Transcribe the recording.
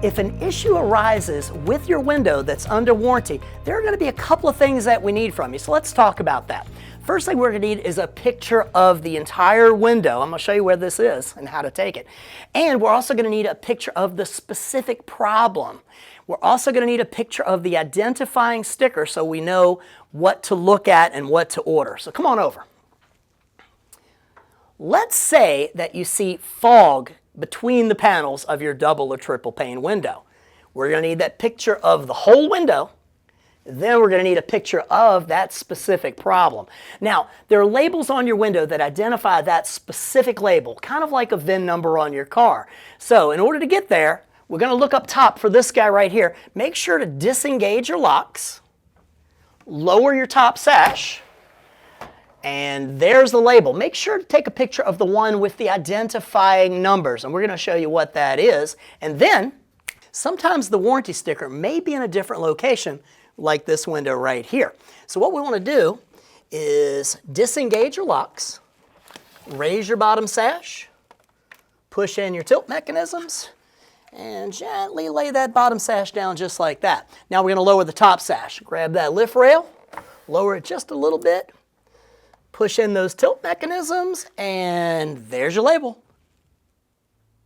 If an issue arises with your window that's under warranty, there are going to be a couple of things that we need from you. So let's talk about that. First thing we're going to need is a picture of the entire window. I'm going to show you where this is and how to take it. And we're also going to need a picture of the specific problem. We're also going to need a picture of the identifying sticker so we know what to look at and what to order. So come on over. Let's say that you see fog between the panels of your double or triple pane window. We're going to need that picture of the whole window. Then we're going to need a picture of that specific problem. Now, there are labels on your window that identify that specific label, kind of like a VIN number on your car. So in order to get there, we're going to look up top for this guy right here. Make sure to disengage your locks, lower your top sash, and there's the label. Make sure to take a picture of the one with the identifying numbers, and we're going to show you what that is. And then, sometimes the warranty sticker may be in a different location, like this window right here. So what we want to do is disengage your locks, raise your bottom sash, push in your tilt mechanisms, and gently lay that bottom sash down just like that. Now we're going to lower the top sash. Grab that lift rail, lower it just a little bit, push in those tilt mechanisms, and there's your label.